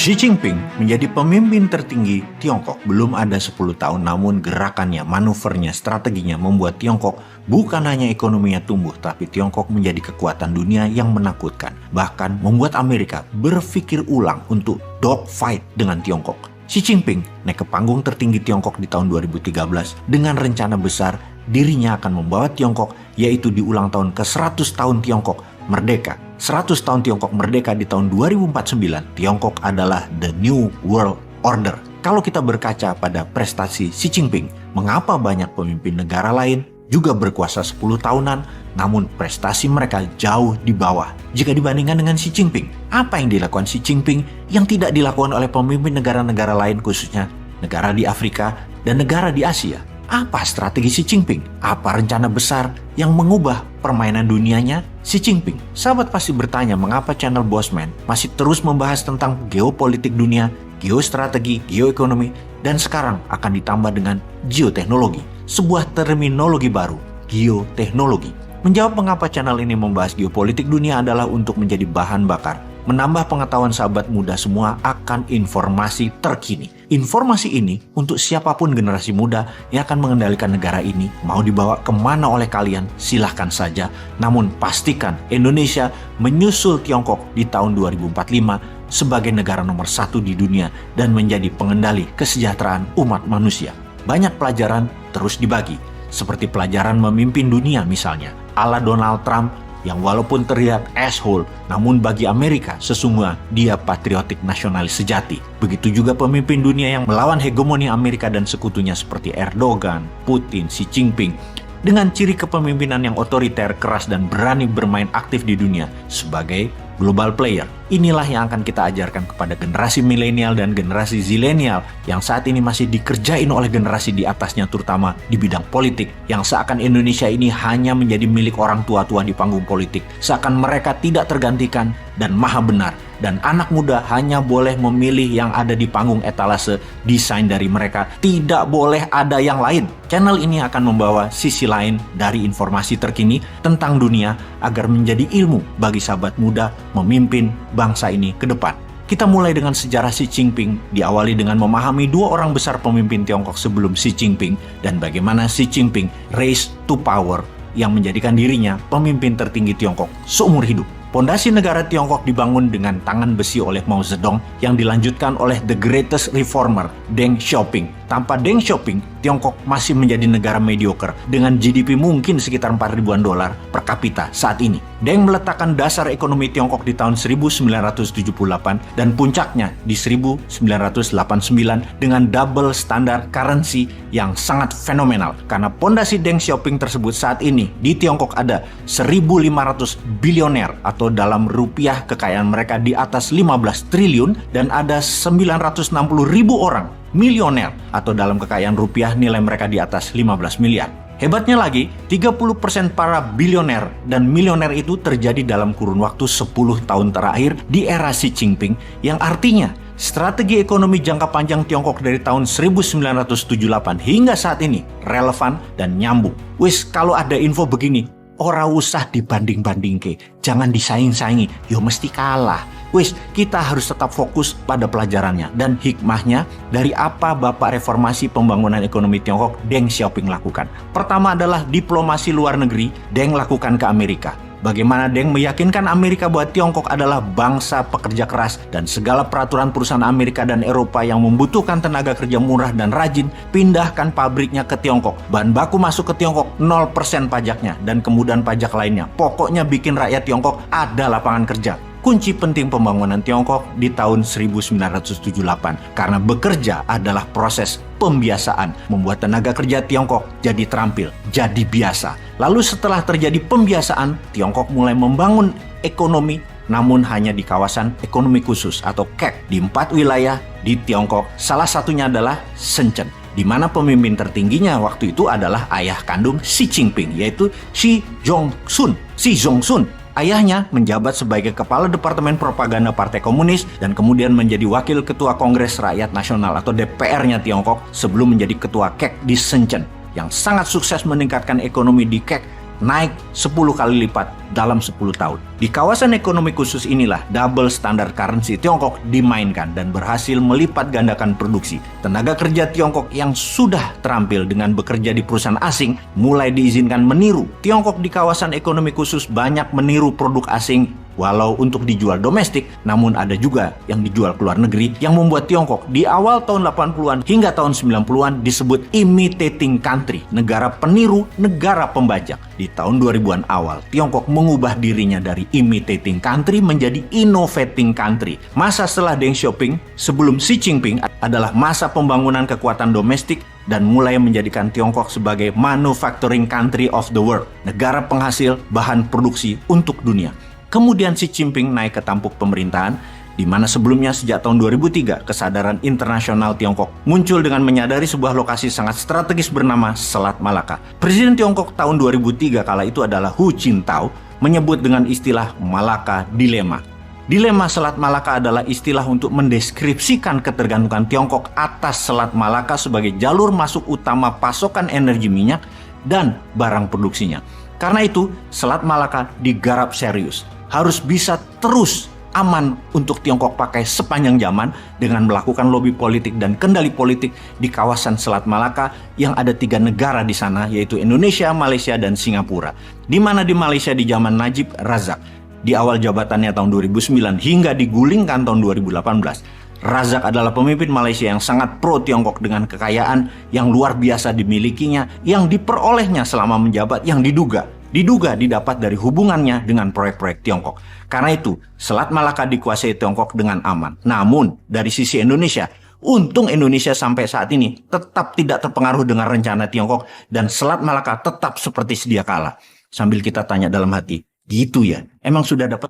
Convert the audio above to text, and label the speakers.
Speaker 1: Xi Jinping menjadi pemimpin tertinggi Tiongkok belum ada 10 tahun, namun gerakannya, manuvernya, strateginya membuat Tiongkok bukan hanya ekonominya tumbuh, tapi Tiongkok menjadi kekuatan dunia yang menakutkan. Bahkan membuat Amerika berpikir ulang untuk dogfight dengan Tiongkok. Xi Jinping naik ke panggung tertinggi Tiongkok di tahun 2013 dengan rencana besar dirinya akan membawa Tiongkok, yaitu di ulang tahun ke-100 tahun Tiongkok merdeka. 100 tahun Tiongkok merdeka di tahun 2049, Tiongkok adalah the new world order. Kalau kita berkaca pada prestasi Xi Jinping, mengapa banyak pemimpin negara lain juga berkuasa 10 tahunan, namun prestasi mereka jauh di bawah jika dibandingkan dengan Xi Jinping? Apa yang dilakukan Xi Jinping yang tidak dilakukan oleh pemimpin negara-negara lain, khususnya negara di Afrika dan negara di Asia? Apa strategi Xi Jinping? Apa rencana besar yang mengubah permainan dunianya Xi Jinping? Sahabat pasti bertanya mengapa channel Bosman masih terus membahas tentang geopolitik dunia, geostrategi, geoekonomi, dan sekarang akan ditambah dengan geoteknologi. Sebuah terminologi baru, geoteknologi. Menjawab mengapa channel ini membahas geopolitik dunia adalah untuk menjadi bahan bakar, menambah pengetahuan sahabat muda semua akan informasi terkini. Informasi ini untuk siapapun generasi muda yang akan mengendalikan negara ini, mau dibawa kemana oleh kalian, silahkan saja. Namun pastikan Indonesia menyusul Tiongkok di tahun 2045 sebagai negara nomor 1 di dunia dan menjadi pengendali kesejahteraan umat manusia. Banyak pelajaran terus dibagi, seperti pelajaran memimpin dunia misalnya, ala Donald Trump, yang walaupun terlihat asshole, namun bagi Amerika sesungguhnya dia patriotik nasionalis sejati. Begitu juga pemimpin dunia yang melawan hegemoni Amerika dan sekutunya seperti Erdogan, Putin, Xi Jinping, dengan ciri kepemimpinan yang otoriter, keras, dan berani bermain aktif di dunia sebagai global player. Inilah yang akan kita ajarkan kepada generasi milenial dan generasi zilenial yang saat ini masih dikerjain oleh generasi di atasnya, terutama di bidang politik, yang seakan Indonesia ini hanya menjadi milik orang tua-tua di panggung politik, seakan mereka tidak tergantikan dan maha benar, dan anak muda hanya boleh memilih yang ada di panggung etalase desain dari mereka, tidak boleh ada yang lain. Channel ini akan membawa sisi lain dari informasi terkini tentang dunia agar menjadi ilmu bagi sahabat muda memimpin bangsa ini ke depan. Kita mulai dengan sejarah Xi Jinping, diawali dengan memahami dua orang besar pemimpin Tiongkok sebelum Xi Jinping dan bagaimana Xi Jinping rise to power yang menjadikan dirinya pemimpin tertinggi Tiongkok seumur hidup. Pondasi negara Tiongkok dibangun dengan tangan besi oleh Mao Zedong yang dilanjutkan oleh the greatest reformer Deng Xiaoping. Tanpa Deng Xiaoping, Tiongkok masih menjadi negara mediocre dengan GDP mungkin sekitar 4 ribuan dolar per kapita saat ini. Deng meletakkan dasar ekonomi Tiongkok di tahun 1978 dan puncaknya di 1989 dengan double standard currency yang sangat fenomenal. Karena pondasi Deng Xiaoping tersebut saat ini di Tiongkok ada 1.500 bilioner atau dalam rupiah kekayaan mereka di atas 15 triliun dan ada 960 ribu orang milioner atau dalam kekayaan rupiah nilai mereka di atas 15 miliar. Hebatnya lagi, 30% para bilioner dan milioner itu terjadi dalam kurun waktu 10 tahun terakhir di era Xi Jinping, yang artinya strategi ekonomi jangka panjang Tiongkok dari tahun 1978 hingga saat ini relevan dan nyambung. Wis, kalau ada info begini, ora usah dibanding-bandingke, jangan disaing-saingi, yo mesti kalah. Wis, kita harus tetap fokus pada pelajarannya dan hikmahnya dari apa Bapak Reformasi Pembangunan Ekonomi Tiongkok Deng Xiaoping lakukan. Pertama adalah diplomasi luar negeri Deng lakukan ke Amerika. Bagaimana Deng meyakinkan Amerika bahwa Tiongkok adalah bangsa pekerja keras dan segala peraturan perusahaan Amerika dan Eropa yang membutuhkan tenaga kerja murah dan rajin, pindahkan pabriknya ke Tiongkok. Bahan baku masuk ke Tiongkok 0% pajaknya dan kemudahan pajak lainnya. Pokoknya bikin rakyat Tiongkok ada lapangan kerja. Kunci penting pembangunan Tiongkok di tahun 1978 karena bekerja adalah proses pembiasaan, membuat tenaga kerja Tiongkok jadi terampil, jadi biasa. Lalu setelah terjadi pembiasaan, Tiongkok mulai membangun ekonomi namun hanya di kawasan ekonomi khusus atau KEK di 4 wilayah di Tiongkok. Salah satunya adalah Shenzhen, di mana pemimpin tertingginya waktu itu adalah ayah kandung Xi Jinping, yaitu Xi Zhongsun. Ayahnya menjabat sebagai Kepala Departemen Propaganda Partai Komunis dan kemudian menjadi Wakil Ketua Kongres Rakyat Nasional atau DPR-nya Tiongkok sebelum menjadi Ketua KEK di Shenzhen, yang sangat sukses meningkatkan ekonomi di KEK naik 10 kali lipat dalam 10 tahun. Di kawasan ekonomi khusus inilah double standard currency Tiongkok dimainkan dan berhasil melipat gandakan produksi. Tenaga kerja Tiongkok yang sudah terampil dengan bekerja di perusahaan asing mulai diizinkan meniru. Tiongkok di kawasan ekonomi khusus banyak meniru produk asing walau untuk dijual domestik, namun ada juga yang dijual ke luar negeri yang membuat Tiongkok di awal tahun 80-an hingga tahun 90-an disebut imitating country, negara peniru, negara pembajak. Di tahun 2000-an awal, Tiongkok mengubah dirinya dari imitating country menjadi innovating country. Masa setelah Deng Xiaoping sebelum Xi Jinping adalah masa pembangunan kekuatan domestik dan mulai menjadikan Tiongkok sebagai manufacturing country of the world, negara penghasil bahan produksi untuk dunia. Kemudian Xi Jinping naik ke tampuk pemerintahan, di mana sebelumnya sejak tahun 2003 kesadaran internasional Tiongkok muncul dengan menyadari sebuah lokasi sangat strategis bernama Selat Malaka. Presiden Tiongkok tahun 2003 kala itu adalah Hu Jintao menyebut dengan istilah Malaka Dilema. Dilema Selat Malaka adalah istilah untuk mendeskripsikan ketergantungan Tiongkok atas Selat Malaka sebagai jalur masuk utama pasokan energi minyak dan barang produksinya. Karena itu, Selat Malaka digarap serius. Harus bisa terus aman untuk Tiongkok pakai sepanjang zaman dengan melakukan lobi politik dan kendali politik di kawasan Selat Malaka yang ada 3 negara di sana, yaitu Indonesia, Malaysia, dan Singapura. Di mana di Malaysia di zaman Najib Razak, di awal jabatannya tahun 2009 hingga digulingkan tahun 2018, Razak adalah pemimpin Malaysia yang sangat pro Tiongkok dengan kekayaan yang luar biasa dimilikinya, yang diperolehnya selama menjabat, yang diduga didapat dari hubungannya dengan proyek-proyek Tiongkok. Karena itu, Selat Malaka dikuasai Tiongkok dengan aman. Namun, dari sisi Indonesia, untung Indonesia sampai saat ini tetap tidak terpengaruh dengan rencana Tiongkok dan Selat Malaka tetap seperti sedia kala. Sambil kita tanya dalam hati, gitu ya, emang sudah dapat